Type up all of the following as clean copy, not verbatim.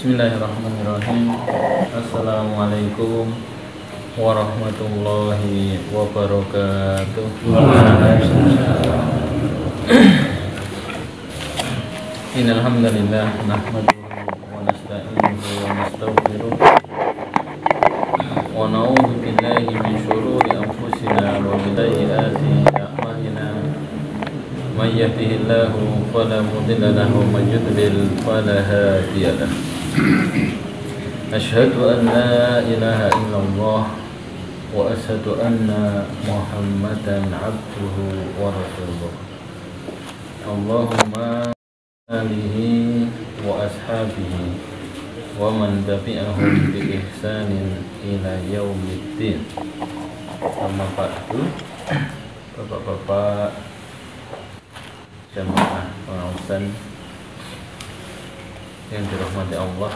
Bismillahirrahmanirrahim. Assalamualaikum warahmatullahi wabarakatuh. Innal hamdalillah nahmaduhu wa nasta'inuhu wa nastaghfiruh wa na'udzu billahi min shururi anfusina wa min sayyiati a'malina. May yahdihillahu fala mudilla lahu wa may yudlil fala hadiya lahu. Asyhadu an la ilaha illallah wa asyhadu anna Muhammadan abduhu wa rasuluh. Allahumma alihi wa ashabihi wa man tabi'ahum bi ihsanin ila yaumiddin. Amma ba'du. Bapak-bapak jamaah pengawasan yang dirahmati Allah,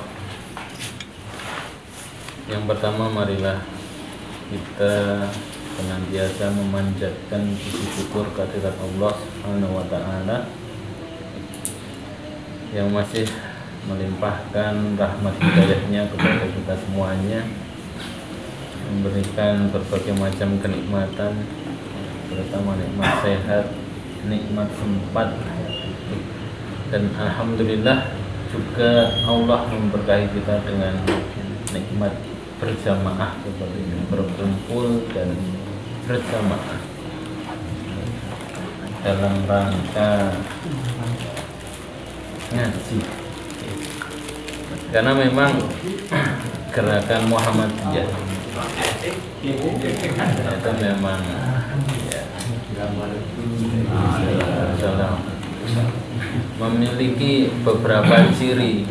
yang pertama marilah kita senantiasa memanjatkan puji syukur kehadirat Allah Subhanahu wa Ta'ala yang masih melimpahkan rahmat hidayahnya kepada kita semuanya, memberikan berbagai macam kenikmatan, terutama nikmat sehat, nikmat sempat, dan alhamdulillah juga Allah memberkahi kita dengan nikmat berjamaah seperti ini, berkumpul dan berjamaah dalam rangka ngaji, karena memang gerakan Muhammadiyah itu memang memiliki beberapa ciri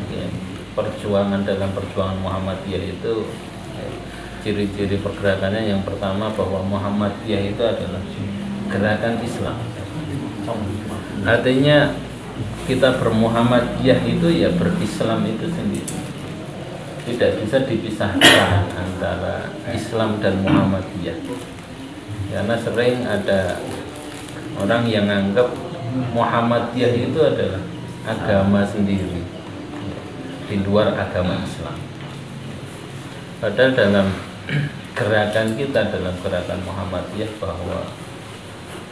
perjuangan. Dalam perjuangan Muhammadiyah itu ciri-ciri pergerakannya, yang pertama bahwa Muhammadiyah itu adalah gerakan Islam. Artinya kita bermuhammadiyah itu ya berislam itu sendiri, tidak bisa dipisahkan antara Islam dan Muhammadiyah. Karena sering ada orang yang anggap Muhammadiyah itu adalah agama sendiri di luar agama Islam. Padahal dalam gerakan kita, dalam gerakan Muhammadiyah, bahwa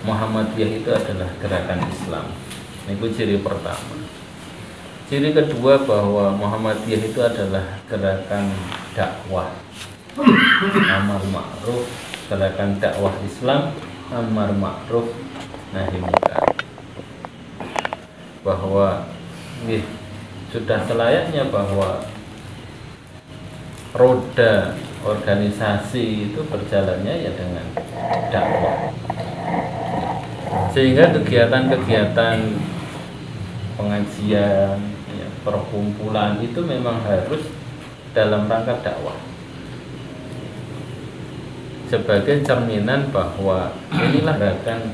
Muhammadiyah itu adalah gerakan Islam. Itu ciri pertama. Ciri kedua bahwa Muhammadiyah itu adalah gerakan dakwah, amar ma'ruf, gerakan dakwah Islam, amar ma'ruf nahi munkar. Bahwa sudah selayaknya bahwa roda organisasi itu berjalannya ya dengan dakwah, sehingga kegiatan-kegiatan pengajian, ya, perkumpulan itu memang harus dalam rangka dakwah, sebagai cerminan bahwa inilah gerakan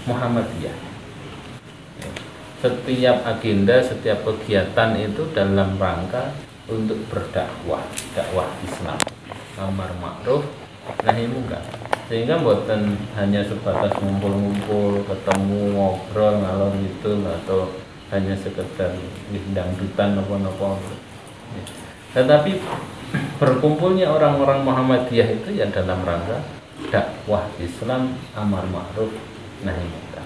Muhammadiyah. Setiap agenda, setiap kegiatan itu dalam rangka untuk berdakwah, dakwah Islam, amar ma'ruf nahi munkar. Sehingga bukan hanya sebatas ngumpul-ngumpul, ketemu, ngobrol, ngalor gitu, atau hanya sekedar dangdutan apa-apa. Tetapi berkumpulnya orang-orang Muhammadiyah itu ya dalam rangka dakwah Islam, amar ma'ruf nahi munkar.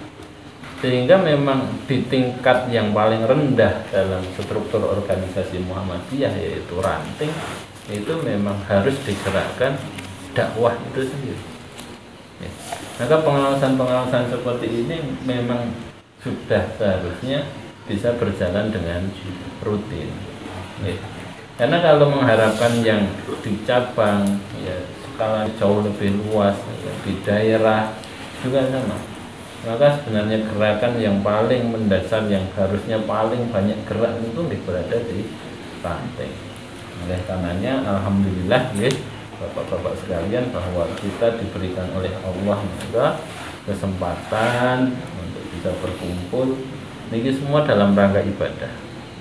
Sehingga memang di tingkat yang paling rendah dalam struktur organisasi Muhammadiyah, yaitu ranting, itu memang harus digerakkan dakwah itu sendiri. Ya. Maka pengawasan-pengawasan seperti ini memang sudah seharusnya bisa berjalan dengan rutin. Ya. Karena kalau mengharapkan yang di cabang, ya, skala jauh lebih luas, ya, di daerah juga sama. Maka sebenarnya gerakan yang paling mendasar, yang harusnya paling banyak gerak itu berada di ranting. Oleh karenanya alhamdulillah, yes, bapak-bapak sekalian, bahwa kita diberikan oleh Allah juga kesempatan untuk bisa berkumpul. Ini semua dalam rangka ibadah,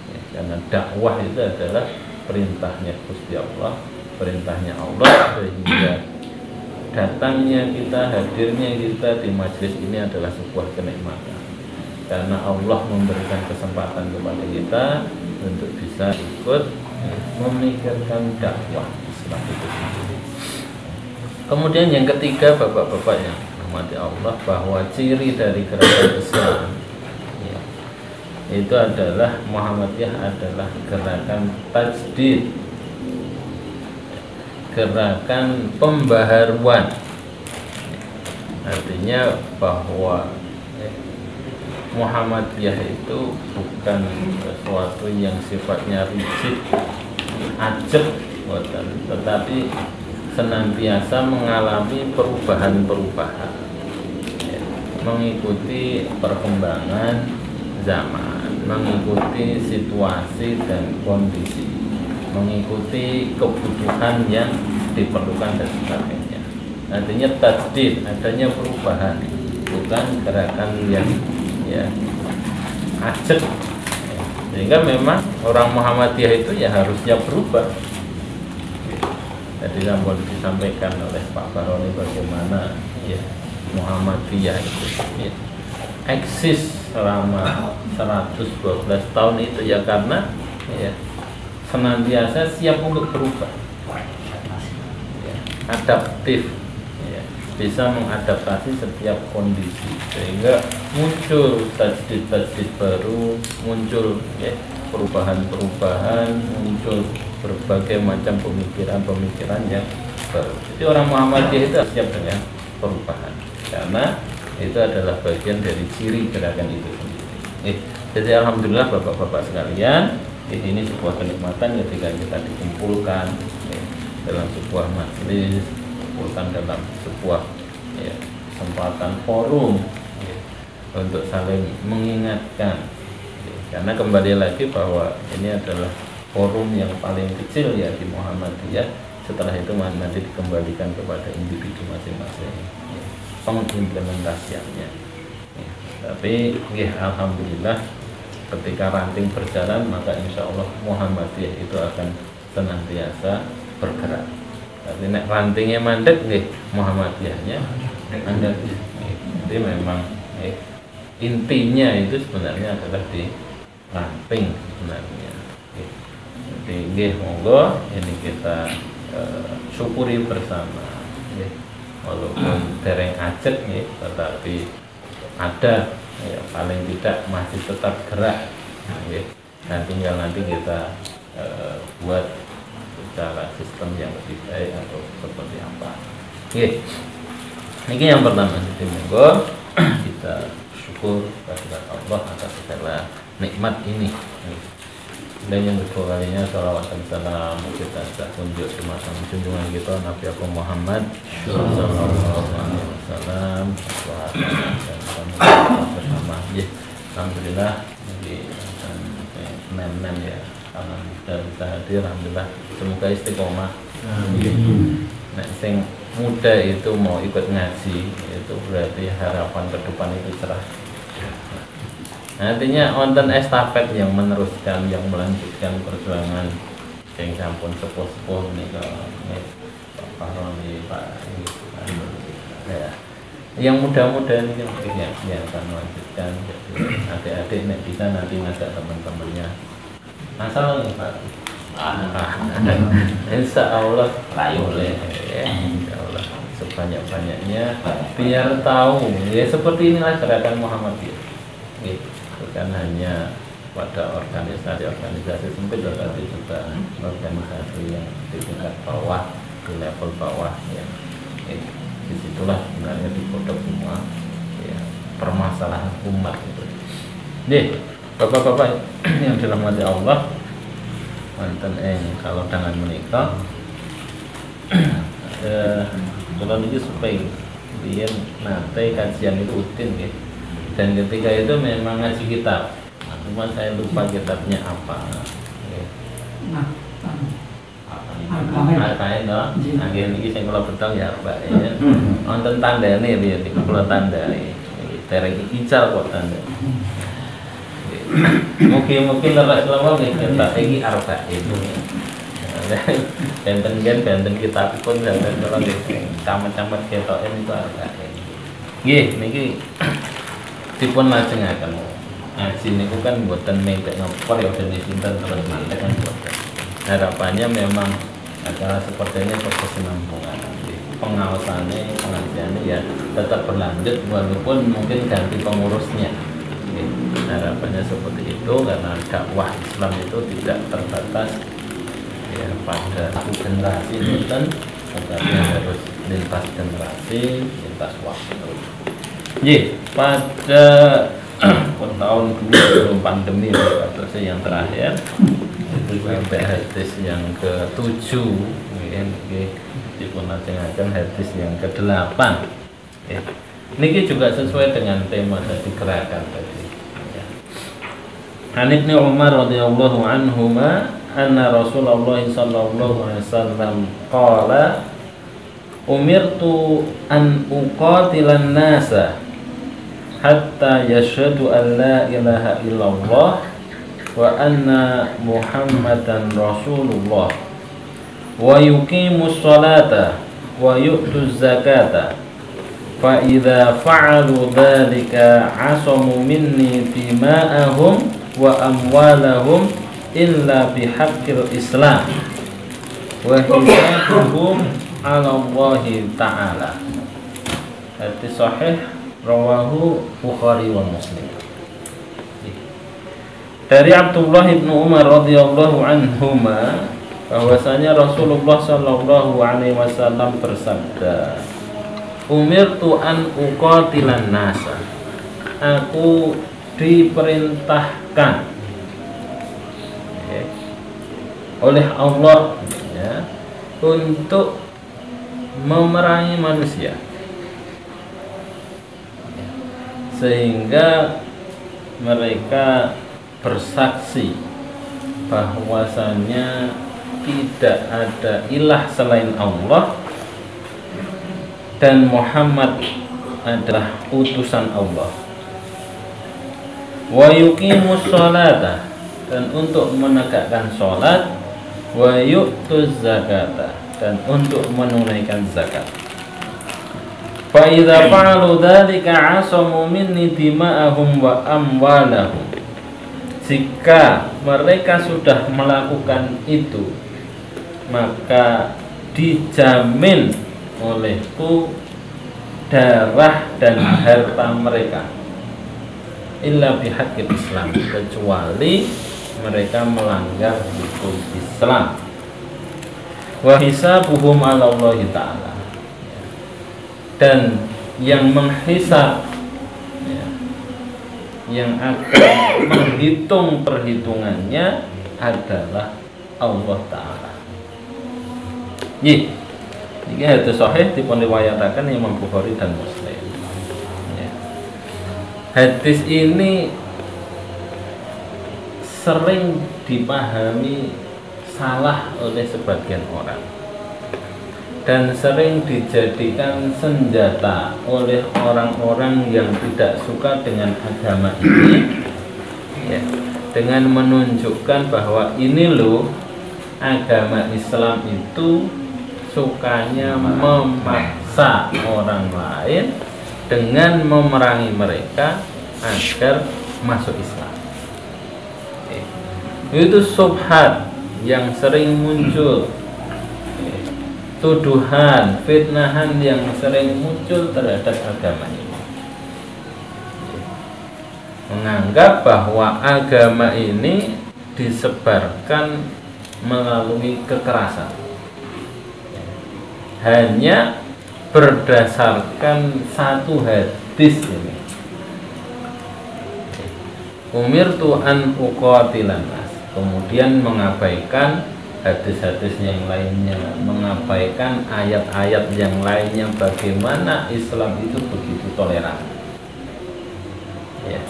ya, karena dakwah itu adalah perintahnya Gusti Allah, perintahnya Allah, sehingga datangnya kita, hadirnya kita di majelis ini adalah sebuah kenikmatan, karena Allah memberikan kesempatan kepada kita untuk bisa ikut memikirkan dakwah Islam itu sendiri. Kemudian yang ketiga, bapak-bapak yang dirahmati Allah, bahwa ciri dari gerakan Islam ya, itu adalah Muhammadiyah adalah gerakan tajdid, gerakan pembaharuan. Artinya bahwa Muhammadiyah itu bukan sesuatu yang sifatnya rigid, ajeg, tetapi senantiasa mengalami perubahan-perubahan ya, mengikuti perkembangan zaman, mengikuti situasi dan kondisi, mengikuti kebutuhan yang diperlukan dan sebagainya. Artinya tajdid, adanya perubahan, bukan gerakan yang ya ajeg. Sehingga memang orang Muhammadiyah itu ya harusnya berubah. Tadi namun disampaikan oleh Pak Baroni bagaimana ya Muhammadiyah itu ya, eksis selama 112 tahun itu ya karena ya senantiasa siap untuk berubah, ya, adaptif, ya, bisa mengadaptasi setiap kondisi, sehingga muncul tajdid-tajdid baru, muncul ya perubahan-perubahan, muncul berbagai macam pemikiran-pemikiran yang baru. Jadi orang Muhammadiyah itu siap dengan perubahan, karena itu adalah bagian dari ciri gerakan itu sendiri. Jadi alhamdulillah bapak-bapak sekalian, ini sebuah kenikmatan ketika kita dikumpulkan dalam sebuah majelis, dikumpulkan dalam sebuah kesempatan forum untuk saling mengingatkan. Karena kembali lagi bahwa ini adalah forum yang paling kecil ya di Muhammadiyah. Setelah itu nanti dikembalikan kepada individu masing-masing pengimplementasiannya. Tapi alhamdulillah ketika ranting berjalan, maka insya Allah Muhammadiyah itu akan senantiasa bergerak. Tapi nek rantingnya mandek, Muhammadiyahnya mandek. Jadi memang intinya itu sebenarnya adalah di ranting sebenarnya. Jadi monggo ini kita syukuri bersama. Walaupun dereng ajeg tetapi ada paling tidak masih tetap gerak. Dan tinggal nanti kita buat secara sistem yang lebih baik atau seperti apa. Ini yang pertama. Jadi monggo kita syukur kepada Allah atas segala nikmat ini. Dan yang kedua kalinya salawat dan salam kita tunjuk semacam junjungan kita Nabi Muhammad sallallahu alaihi wasallam bersama. Alhamdulillah di men ya, sudah bisa hadir, alhamdulillah. Semoga istiqomah. Nah, sing muda itu mau ikut ngaji itu berarti harapan ke depan itu cerah. Artinya wonten estafet yang meneruskan, yang melanjutkan perjuangan yang sampun sepuh-sepuh nika Pak Faroni, Pak ya. Yang muda-muda ini kan yang akan melanjutkan. Jadi adik-adik nek bisa nanti ngajak teman-temannya. Asal nih Pak. Insya Allah boleh ya. Insya Allah sebanyak-banyaknya biar tahu ya, seperti inilah gerakan Muhammadiyah. Bukan hanya pada organisasi sempit, tetapi juga organisasi yang di tingkat bawah, di level bawah ya. Disitulah sebenarnya dikodok semua ya, permasalahan umat itu. Nih, bapak-bapak yang dirahmati Allah, wonten kalau dengan menikah kalau ini supaya biar nanti kajian itu rutin ya. Dan ketika itu memang ngaji kitab, cuma saya lupa kitabnya apa. Kain toh, agen ini saya kalau betul ya Pak ya. Nonton tanda nih biar kalau tanda ini, tereng ical kok tanda. Mungkin lerak selama kita ini arba itu. Benten kitab pun benten kalau camat-camat ketok ini itu arba. Niki dipun lajengaken ngaji niku kan mboten mengke ngepor ya dene sinten terus mantek kan mboten. harapannya memang acara seperti ini berkesinambungan, pengawasannya, pengajiannya ya tetap berlanjut walaupun mungkin ganti pengurusnya. Harapannya seperti itu, karena dakwah Islam itu tidak terbatas ya pada satu generasi dan tetapi harus lintas generasi, lintas waktu. Pada tahun dulu sebelum pandemi atau yang terakhir itu sampai hadis yang ke-7 dipun ajengaken hadis yang ke-8 ya. Niki juga sesuai dengan tema tadi gerakan tadi ya. An Ibnu Umar radhiyallahu anhuma anna Rasulullah sallallahu alaihi wasallam qala umirtu an uqatilan nasa hatta yashhadu an la ilaha illallah wa anna Muhammadan Rasulullah wa yuqimus salata wa yu'tuz zakata fa idza fa'alu dzalika 'asamu minni dima'ahum wa amwalahum illa bihaqqil Islam wa hisabuhum 'ala Allah ta'ala. Hadis sahih rawahu Bukhari wa Muslim. Dari Abdullah bin Umar radhiyallahu anhuma bahwasanya Rasulullah sallallahu alaihi wasallam bersabda, umirtu an uqatilan nasa, aku diperintahkan oleh Allah ya, untuk memerangi manusia, sehingga mereka bersaksi bahwasanya tidak ada ilah selain Allah dan Muhammad adalah utusan Allah. Wa yuqimus sholata, dan untuk menegakkan sholat, wa yu'tuz zakata, dan untuk menunaikan zakat. Fa idza fa'alu dzalika 'asamu minni dima'ahum wa amwalahum. Jika mereka sudah melakukan itu, maka dijamin olehku darah dan harta mereka, illa bihaqqil Islam, kecuali mereka melanggar hukum Islam. Wa hisabuhum 'ala Allah ta'ala, dan yang menghisab ya, yang akan menghitung perhitungannya adalah Allah Ta'ala. Ini hadis sahih dipun riwayataken Imam Bukhari dan Muslim ya. Hadis ini sering dipahami salah oleh sebagian orang dan sering dijadikan senjata oleh orang-orang yang tidak suka dengan agama ini ya, dengan menunjukkan bahwa ini loh, agama Islam itu sukanya memaksa orang lain dengan memerangi mereka agar masuk Islam. Itu subhat yang sering muncul, tuduhan, fitnahan yang sering muncul terhadap agama ini, menganggap bahwa agama ini disebarkan melalui kekerasan, hanya berdasarkan satu hadis ini, umirtu an uqatilan nas, kemudian mengabaikan hadis-hadis yang lainnya, mengabaikan ayat-ayat yang lainnya, bagaimana Islam itu begitu toleran ya,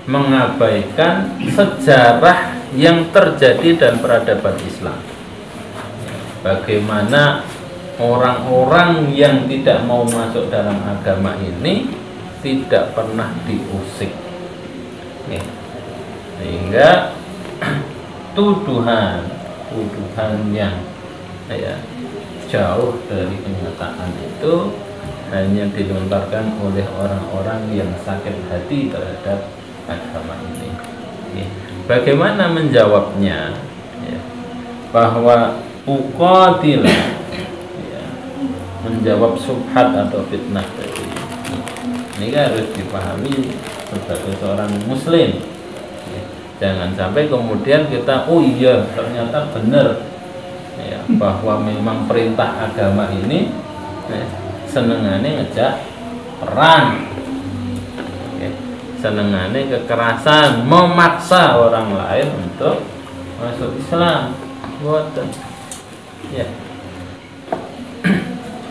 mengabaikan sejarah yang terjadi dan peradaban Islam, bagaimana orang-orang yang tidak mau masuk dalam agama ini tidak pernah diusik ya. Sehingga tuduhan yang ya, jauh dari kenyataan itu hanya dilontarkan oleh orang-orang yang sakit hati terhadap agama ini. Bagaimana menjawabnya? Ya. bahwa uqatil ya, menjawab subhat atau fitnah tadi. Ini harus dipahami sebagai seorang muslim. Jangan sampai kemudian kita, oh iya ternyata benar ya, bahwa memang perintah agama ini senengannya ngejak perang, senengannya kekerasan, memaksa orang lain untuk masuk Islam. Ya.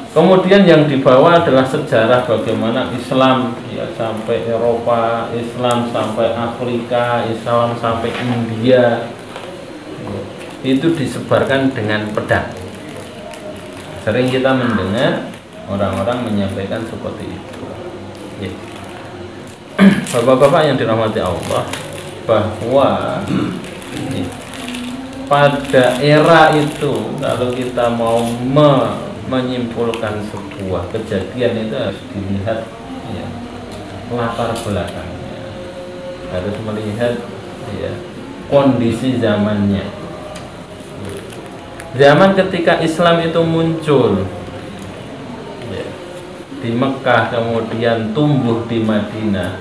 Kemudian yang dibawa adalah sejarah bagaimana Islam ya sampai Eropa, Islam sampai Afrika, Islam sampai India. Itu disebarkan dengan pedang. Sering kita mendengar orang-orang menyampaikan seperti itu. Ya. Bapak-bapak yang dirahmati Allah, bahwa ya, pada era itu kalau kita mau menyimpulkan sebuah kejadian itu harus dilihat ya, latar belakangnya, harus melihat ya, kondisi zamannya. Zaman ketika Islam itu muncul ya, di Mekah kemudian tumbuh di Madinah,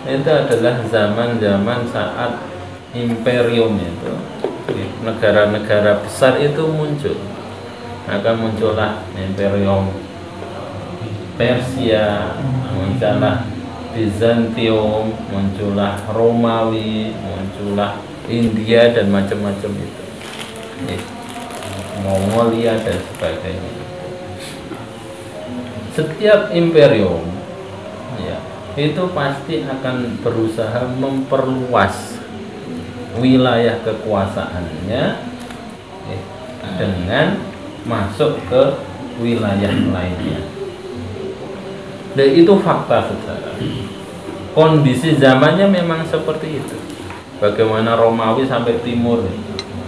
itu adalah zaman-zaman saat imperium itu, negara-negara besar itu muncul. Maka muncullah imperium Persia, muncullah Bizantium, muncullah Romawi, muncullah India dan macam-macam itu, Mongolia dan sebagainya. Setiap imperium ya, itu pasti akan berusaha memperluas wilayah kekuasaannya ya, dengan masuk ke wilayah lainnya. Dan itu fakta sejarah. Kondisi zamannya memang seperti itu. Bagaimana Romawi sampai timur,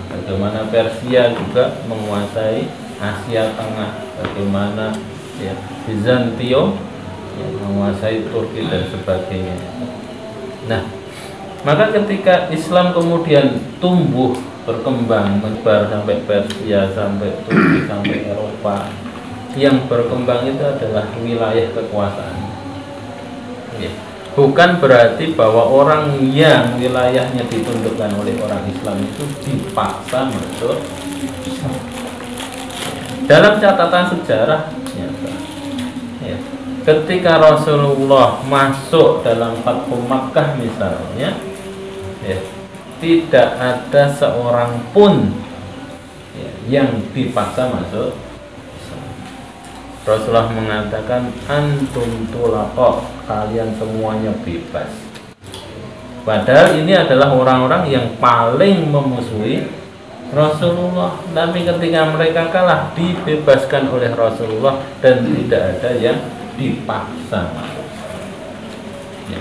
bagaimana Persia juga menguasai Asia Tengah, bagaimana ya, Bizantium ya, menguasai Turki dan sebagainya. Nah, maka ketika Islam kemudian tumbuh, berkembang, menyebar sampai Persia, sampai Turki, sampai Eropa, yang berkembang itu adalah wilayah kekuasaan ya. Bukan berarti bahwa orang yang wilayahnya ditundukkan oleh orang Islam itu dipaksa masuk. Dalam catatan sejarah ya, ketika Rasulullah masuk dalam Fathu Makkah misalnya ya, tidak ada seorang pun ya, yang dipaksa masuk. Rasulullah mengatakan antum tulaqo, kalian semuanya bebas. Padahal ini adalah orang-orang yang paling memusuhi Rasulullah, tapi ketika mereka kalah dibebaskan oleh Rasulullah dan tidak ada yang dipaksa masuk. Ya.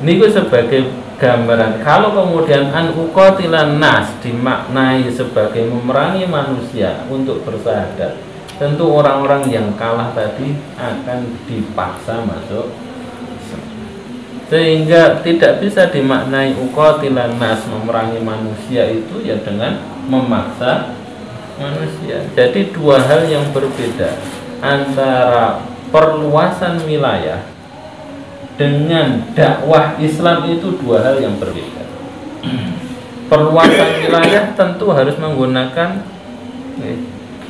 Ini sebagai gambaran. Kalau kemudian an uqatilan nas dimaknai sebagai memerangi manusia untuk bersahadat, tentu orang-orang yang kalah tadi akan dipaksa masuk, sehingga tidak bisa dimaknai uqatilan nas memerangi manusia itu ya dengan memaksa manusia. Jadi dua hal yang berbeda antara perluasan wilayah dengan dakwah Islam, itu dua hal yang berbeda. Perluasan wilayah tentu harus menggunakan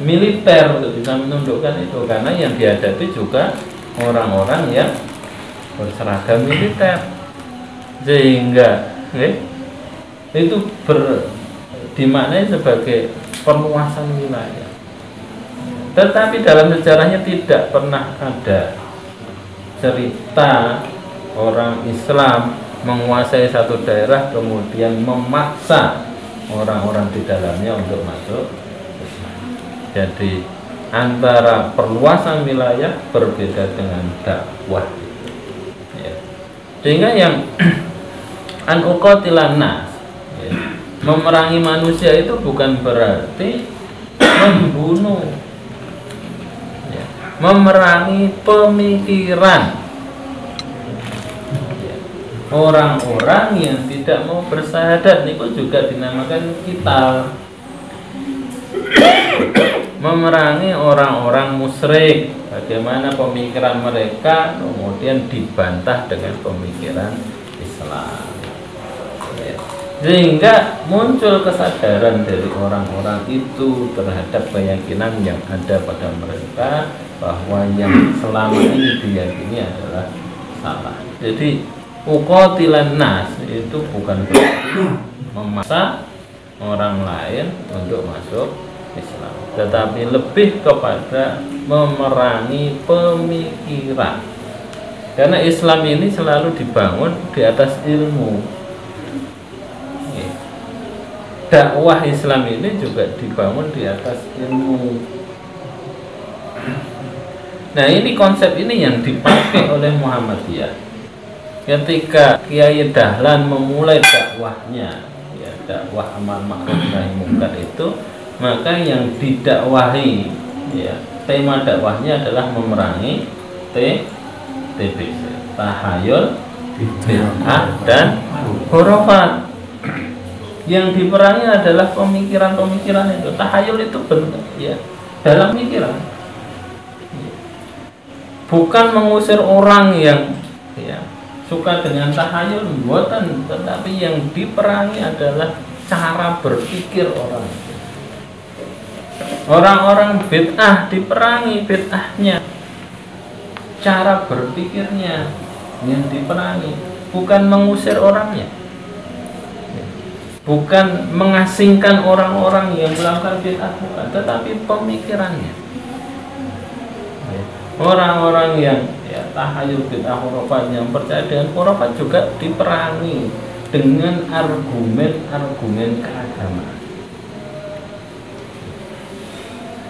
militer untuk bisa menundukkan itu, karena yang dihadapi juga orang-orang yang berseragam militer, sehingga itu dimaknai sebagai perluasan wilayah. Tetapi dalam sejarahnya tidak pernah ada cerita orang Islam menguasai satu daerah kemudian memaksa orang-orang di dalamnya untuk masuk. Jadi antara perluasan wilayah berbeda dengan dakwah ya. Sehingga yang an uqatilan nas ya, memerangi manusia itu bukan berarti membunuh ya. Memerangi pemikiran ya. Orang-orang yang tidak mau bersahadat itu juga dinamakan qital memerangi orang-orang musyrik. Bagaimana pemikiran mereka kemudian dibantah dengan pemikiran Islam. Sehingga muncul kesadaran dari orang-orang itu terhadap keyakinan yang ada pada mereka bahwa yang selama ini diyakini adalah salah. Jadi uqatilan nas itu bukan berarti memaksa orang lain untuk masuk Islam, tetapi lebih kepada memerangi pemikiran. Karena Islam ini selalu dibangun di atas ilmu. Dakwah Islam ini juga dibangun di atas ilmu. Nah, ini konsep ini yang dipakai oleh Muhammadiyah. Ketika Kiai Dahlan memulai dakwahnya, ya, dakwah amar ma'ruf nahi munkar itu, maka yang didakwahi, ya, tema dakwahnya adalah memerangi TBC, tahayul, bid'ah, dan khurafat. Yang diperangi adalah pemikiran-pemikiran itu. Tahayul itu bentuk, ya, dalam pikiran. Bukan mengusir orang yang, ya, suka dengan tahayul, buatan, tetapi yang diperangi adalah cara berpikir orang. Orang-orang bid'ah diperangi bid'ahnya, cara berpikirnya yang diperangi, bukan mengusir orangnya. Bukan mengasingkan orang-orang yang melakukan bid'ah, bukan, tetapi pemikirannya. Orang-orang yang, ya, tahayul, bid'ah, khurafat, yang percaya dengan khurafat juga diperangi dengan argumen-argumen keagamaan.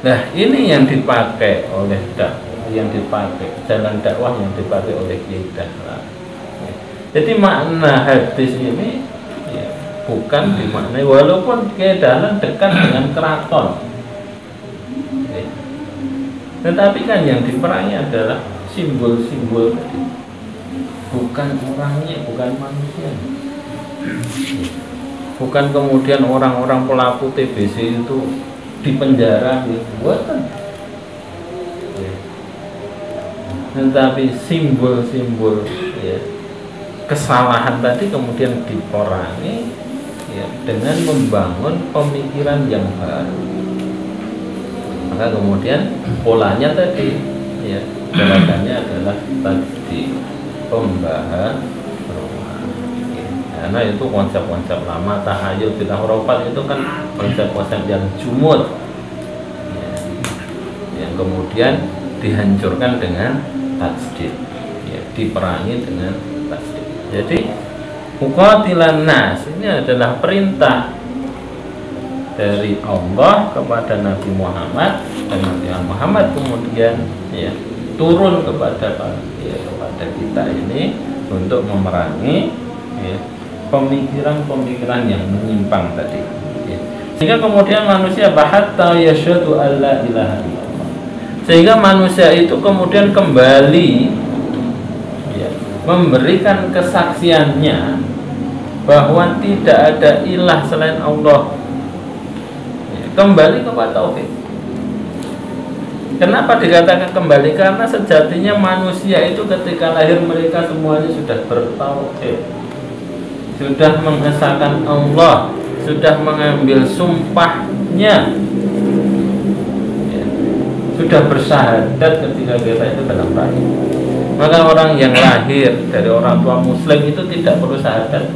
Nah, ini yang dipakai oleh dakwah, yang dipakai jalan dakwah yang dipakai oleh Kiai Dahlan. Jadi makna hadis ini, ya, bukan dimaknai, walaupun Kiai Dahlan dekat dengan keraton, tetapi kan yang diperangi adalah simbol-simbol tadi, bukan orangnya, bukan manusia. Bukan kemudian orang-orang pelaku TBC itu dipenjara, bukan. Tetapi simbol-simbol, ya, kesalahan tadi kemudian diperangi, ya, dengan membangun pemikiran yang baru. Maka kemudian polanya tadi, ya, gerakannya adalah tadi pembaharuan. Karena itu konsep-konsep lama, tahayul, bid'ah, khurafat itu kan konsep-konsep yang jumud, ya, yang kemudian dihancurkan dengan tajdid, ya, diperangi dengan tajdid. Jadi uqatilan nas ini adalah perintah dari Allah kepada Nabi Muhammad, dan Nabi Muhammad kemudian, ya, turun kepada, ya, kepada kita ini untuk memerangi, ya, pemikiran-pemikiran yang menyimpang tadi, ya. Sehingga kemudian manusia hatta yasyhadu alla ilaha illallah, sehingga manusia itu kemudian kembali, ya, memberikan kesaksiannya bahwa tidak ada ilah selain Allah, ya, kembali kepada tauhid. Kenapa dikatakan kembali? Karena sejatinya manusia itu ketika lahir mereka semuanya sudah bertauhid, sudah mengesahkan Allah, sudah mengambil sumpahnya, ya, sudah bersyahadat ketika kita itu dalam rahim. Maka orang yang lahir dari orang tua muslim itu tidak perlu syahadat,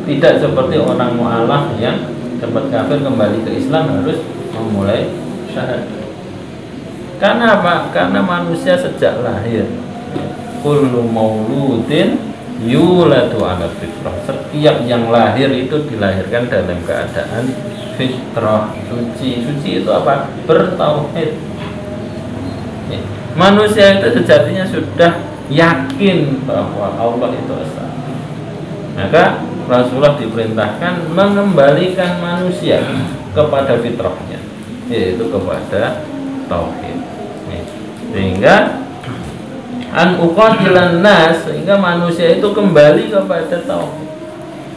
tidak seperti orang mu'alaf yang sempat kafir kembali ke Islam harus memulai syahadat. Karena apa? Karena manusia sejak lahir, kullu mauludin yuladu ala fitrah, setiap yang lahir itu dilahirkan dalam keadaan fitrah, suci. Suci itu apa? Bertauhid. Ya. Manusia itu sejatinya sudah yakin bahwa Allah itu esa. Maka Rasulullah diperintahkan mengembalikan manusia kepada fitrahnya, yaitu kepada tauhid. Ya. Sehingga an uqatilan nas, sehingga manusia itu kembali kepada tauhid.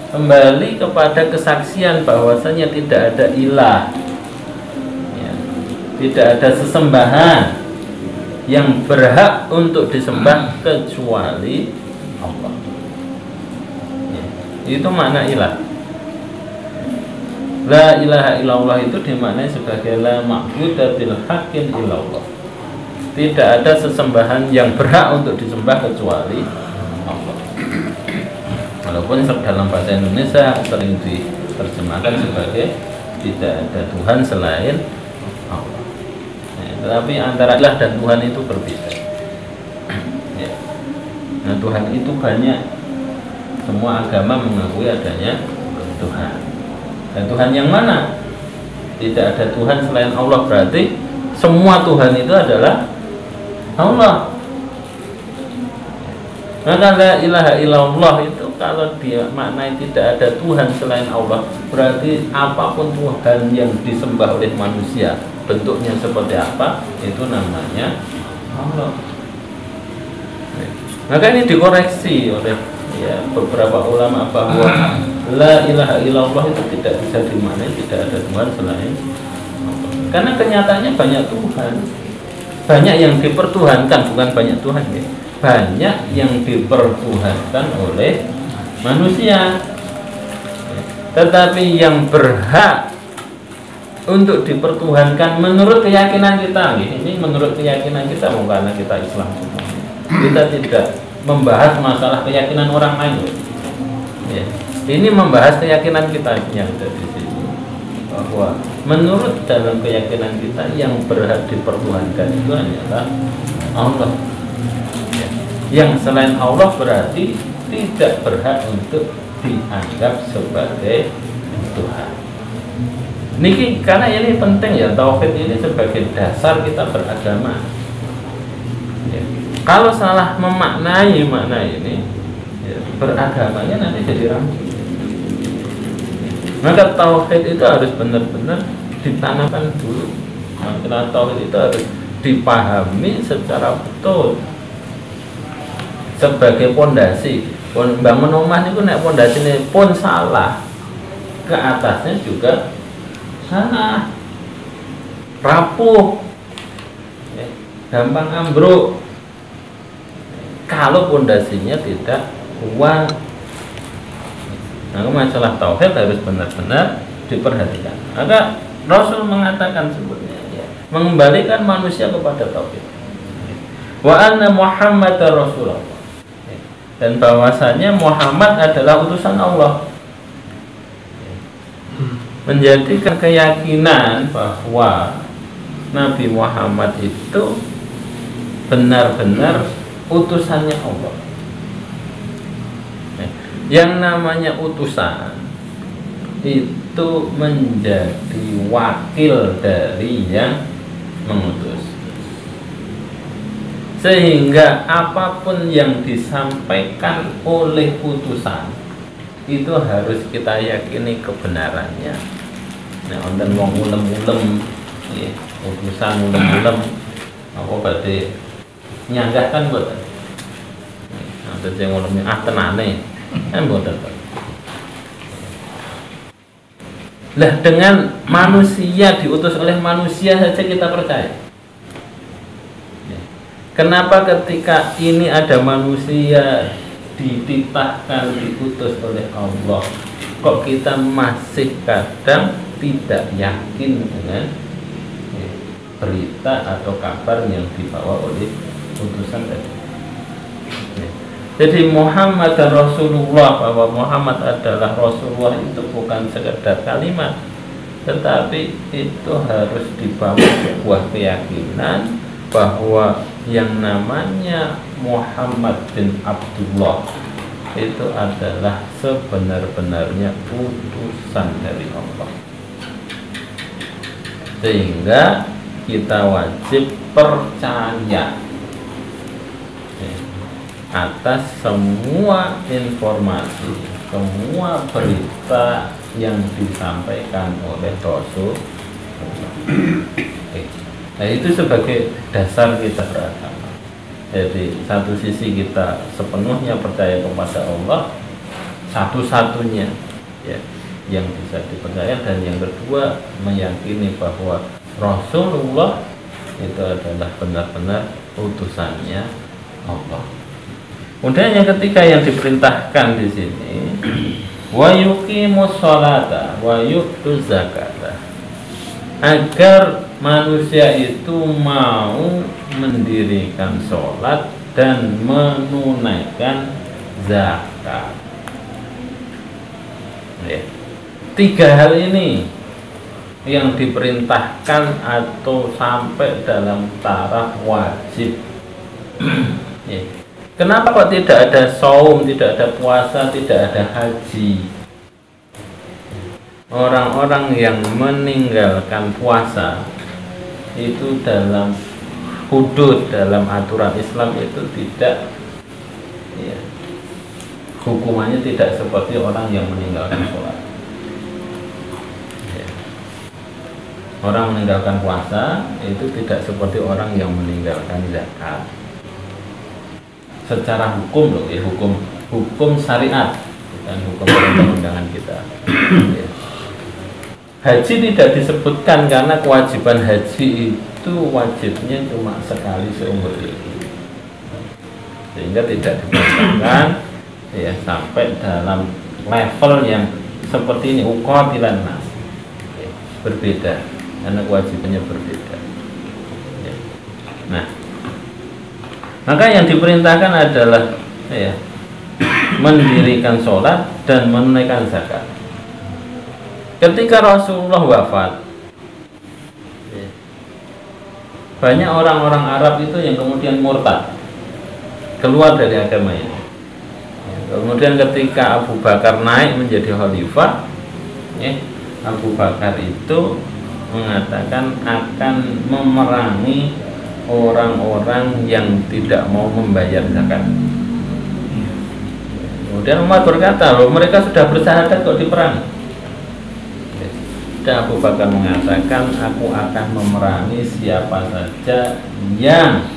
kembali kepada kesaksian bahwasanya tidak ada ilah, ya, tidak ada sesembahan yang berhak untuk disembah kecuali Allah. Ya, itu makna ilah. La ilaha illallah itu dimaknai sebagai la ma'buda bil haqqin illallah. Tidak ada sesembahan yang berhak untuk disembah kecuali Allah. Walaupun dalam bahasa Indonesia sering diterjemahkan sebagai tidak ada Tuhan selain Allah. Ya, tetapi antara ilah dan Tuhan itu berbeda. Ya. Nah, Tuhan itu banyak. Semua agama mengakui adanya Tuhan. Dan Tuhan yang mana? Tidak ada Tuhan selain Allah, berarti semua Tuhan itu adalah Allah. Maka la ilaha illallah itu kalau dia maknai tidak ada Tuhan selain Allah, berarti apapun Tuhan yang disembah oleh manusia, bentuknya seperti apa, itu namanya Allah. Maka ini dikoreksi oleh beberapa ulama bahwa la ilaha illallah itu tidak bisa dimaknai tidak ada Tuhan selain Allah. Karena kenyataannya banyak Tuhan, banyak yang dipertuhankan, bukan banyak Tuhan ya, banyak yang dipertuhankan oleh manusia. Tetapi yang berhak untuk dipertuhankan menurut keyakinan kita, ini menurut keyakinan kita, karena kita Islam semua, kita tidak membahas masalah keyakinan orang lain ya. Ini membahas keyakinan kita yang ada di sini, bahwa menurut dalam keyakinan kita yang berhak dipertuhankan itu hanyalah Allah ya. Yang selain Allah berarti tidak berhak untuk dianggap sebagai Tuhan. Niki karena ini penting ya, tauhid ini sebagai dasar kita beragama ya. Kalau salah memaknai makna ini ya, beragamanya nanti jadi ragu. Maka tauhid itu harus benar-benar ditanamkan dulu. Karena tauhid itu harus dipahami secara betul sebagai pondasi. Bangun rumah itu nek pondasine pun salah, ke atasnya juga salah, rapuh, gampang ambruk kalau pondasinya tidak kuat. Nah, masalah tauhid harus benar-benar diperhatikan. Maka Rasul mengatakan sebutnya ya, mengembalikan manusia kepada tauhid. Wa anna Muhammadar Rasulullah. Dan bahwasanya Muhammad adalah utusan Allah. Menjadikan keyakinan bahwa Nabi Muhammad itu benar-benar utusannya Allah. Yang namanya utusan itu menjadi wakil dari yang mengutus, sehingga apapun yang disampaikan oleh utusan itu harus kita yakini kebenarannya. Nah, wonten wong ulem-ulem, utusan ulem-ulem, apa berarti nyanggahkan mboten? Ada sing ulem tenane, kan mboten. Lah dengan manusia diutus oleh manusia saja kita percaya. Kenapa ketika ini ada manusia dititahkan diutus oleh Allah, kok kita masih kadang tidak yakin dengan berita atau kabar yang dibawa oleh utusan tadi? Jadi Muhammad dan Rasulullah, bahwa Muhammad adalah Rasulullah itu bukan sekedar kalimat, tetapi itu harus dibawa sebuah keyakinan bahwa yang namanya Muhammad bin Abdullah itu adalah sebenar-benarnya utusan dari Allah, sehingga kita wajib percaya atas semua informasi, semua berita yang disampaikan oleh Rasul. Nah, itu sebagai dasar kita beragama. Jadi satu sisi kita sepenuhnya percaya kepada Allah, satu-satunya ya yang bisa dipercaya, dan yang kedua meyakini bahwa Rasulullah itu adalah benar-benar utusannya Allah. Kemudian yang ketiga yang diperintahkan di sini, wa yuqimus sholata wa yu'tuz zakata, agar manusia itu mau mendirikan sholat dan menunaikan zakat. Ya. Tiga hal ini yang diperintahkan atau sampai dalam taraf wajib. Ya. Kenapa kok tidak ada saum, tidak ada puasa, tidak ada haji? Orang-orang yang meninggalkan puasa itu dalam hudud, dalam aturan Islam itu tidak, ya, hukumannya tidak seperti orang yang meninggalkan sholat. Ya. Orang meninggalkan puasa itu tidak seperti orang yang meninggalkan zakat. Secara hukum loh ya, hukum syariat, bukan hukum undang-undangan kita. Ya. Haji tidak disebutkan karena kewajiban haji itu wajibnya cuma sekali seumur hidup, sehingga tidak diperintahkan ya sampai dalam level yang seperti ini, uqatilan nas. Ya, berbeda karena kewajibannya berbeda. Ya. Nah, maka yang diperintahkan adalah ya, mendirikan sholat dan menunaikan zakat. Ketika Rasulullah wafat, ya, banyak orang-orang Arab itu yang kemudian murtad, keluar dari agama ini. Ya, kemudian ketika Abu Bakar naik menjadi khalifah, ya, Abu Bakar itu mengatakan akan memerangi orang-orang yang tidak mau membayar zakat. Kemudian Umar berkata, loh, mereka sudah bersyahadat kok diperangi. Dan Abu Bakar mengatakan, aku akan memerangi siapa saja yang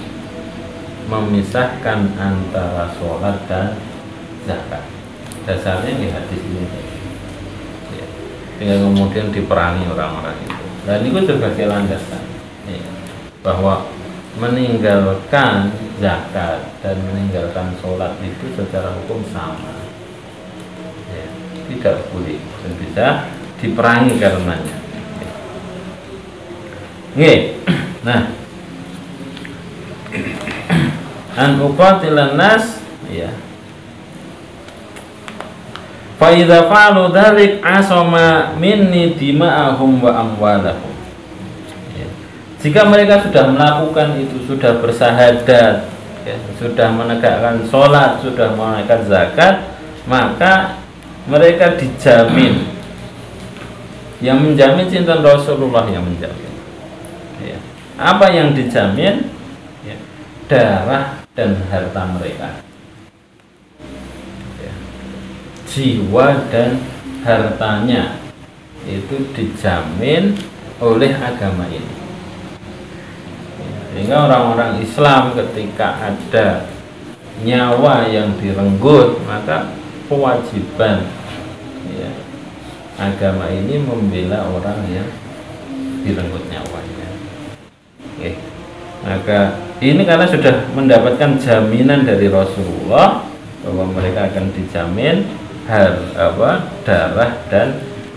memisahkan antara sholat dan zakat. Dasarnya di hadis ini ya. Sehingga kemudian diperangi orang-orang itu. Dan itu sebagai landasan ya, bahwa meninggalkan zakat dan meninggalkan sholat itu secara hukum sama ya, tidak boleh dan bisa diperangi karenanya. Oke. Nah, an uqatilan nas ya. Fa idza fa'alu dzalik asama minni dima'ahum wa amwalahum. Ya. Jika mereka sudah melakukan itu, sudah bersyahadat, ya, sudah menegakkan sholat, sudah menunaikan zakat, maka mereka dijamin. Yang menjamin cinta Rasulullah yang menjamin. Ya. Apa yang dijamin? Ya. Darah dan harta mereka, ya. Jiwa dan hartanya itu dijamin oleh agama ini. Ya. Sehingga orang-orang Islam ketika ada nyawa yang direnggut, maka kewajiban ya, agama ini membela orang yang direnggut nyawanya. Oke. Maka ini karena sudah mendapatkan jaminan dari Rasulullah bahwa mereka akan dijamin darah dan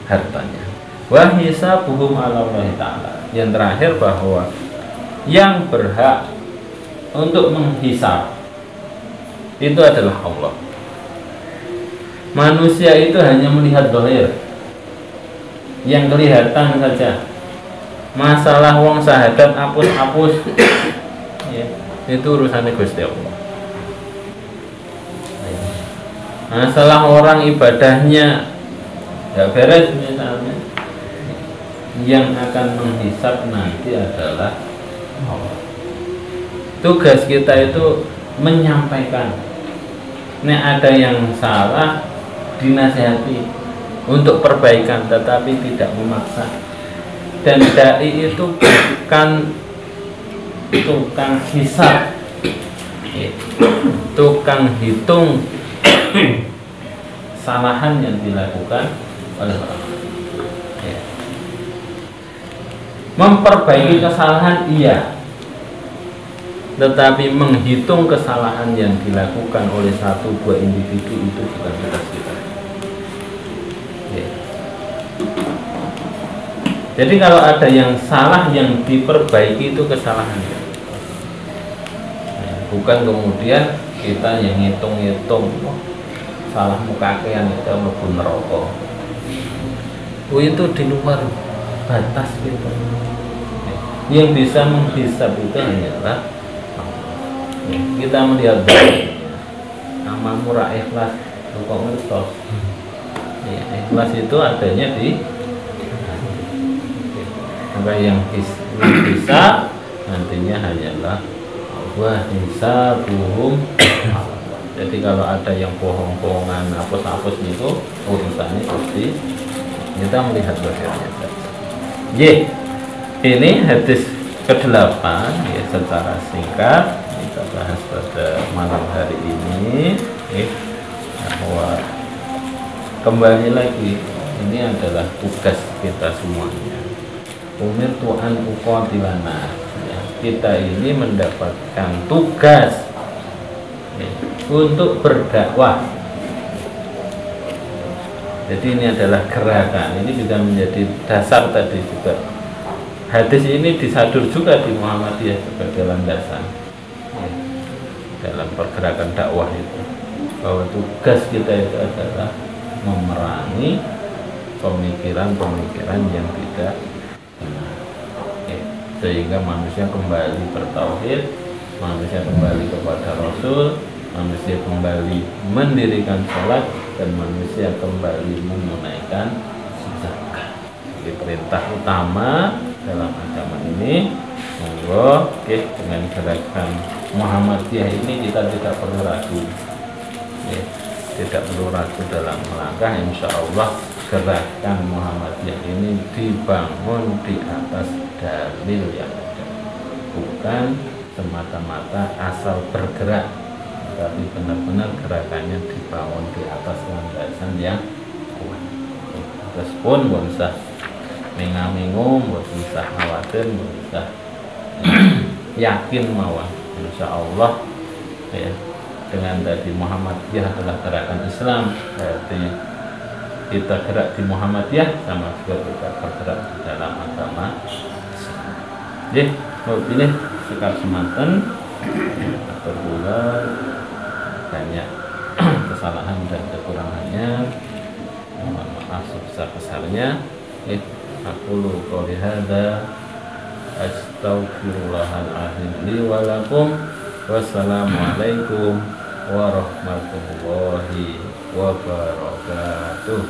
hartanya. Wa hisabuhum 'ala Allah Ta'ala. Yang terakhir bahwa yang berhak untuk menghisab itu adalah Allah. Manusia itu hanya melihat zahir, yang kelihatan saja. Masalah wong syahadat hapus ya, itu urusannya Gusti Allah. Masalah orang ibadahnya ya beres misalnya, yang akan menghisab nanti adalah Allah. Tugas kita itu menyampaikan. Nek ada yang salah dinasihati untuk perbaikan, tetapi tidak memaksa. Dan dai itu bukan tukang hisab, tukang hitung kesalahan yang dilakukan oleh orang. Ya. Memperbaiki kesalahan iya, tetapi menghitung kesalahan yang dilakukan oleh satu dua individu itu bukan tugas kita. Ya. Jadi kalau ada yang salah yang diperbaiki itu kesalahannya. Bukan kemudian kita yang ngitung-ngitung salah mukakean itu mlebu neraka. Itu di luar batas kita. Yang bisa menghisab itu hanyalah kita melihat amalmu ra ikhlas kok ngertos. Ya, ikhlas itu adanya di apa yang bisa nantinya hanyalah wah hisabuhum. Jadi kalau ada yang bohong-bohongan hapus-hapus itu urusannya pasti kita melihat zahirnya saja. Ini hadis ke-8 ya, secara singkat kita bahas pada malam hari ini bahwa kembali lagi ini adalah tugas kita semuanya. Umir Tuhan uqatilana ya, kita ini mendapatkan tugas ya, untuk berdakwah. Jadi ini adalah gerakan, ini bisa menjadi dasar tadi juga. Hadis ini disadur juga di Muhammadiyah sebagai landasan ya, dalam pergerakan dakwah itu, bahwa tugas kita itu adalah memerangi pemikiran-pemikiran yang tidak benar ya, sehingga manusia kembali bertauhid, manusia kembali kepada Rasul, manusia kembali mendirikan sholat, dan manusia kembali menunaikan zakat. Jadi perintah utama dalam agama ini, monggo dengan gerakan Muhammadiyah ini kita tidak perlu ragu ya, tidak perlu ragu dalam melangkah. Insya Allah gerakan Muhammadiyah ini dibangun di atas dalil yang ada, bukan semata-mata asal bergerak, tapi benar-benar gerakannya dibangun di atas landasan yang kuat. Terus pun nggak usah mengamingum, nggak usah khawatir, nggak usah yakin mawon. Insya Allah ya, dengan tadi Muhammadiyah adalah gerakan Islam, berarti kita gerak di Muhammadiyah sama juga kita bergerak di dalam agama. Jadi mau pilih sikap semanten atau pula banyak kesalahan dan kekurangannya, mohon maaf sebesar-besarnya. Aqulu qouli hadza astaghfirullahaladzim li wa lakum. Wassalamualaikum warahmatullahi wabarakatuh.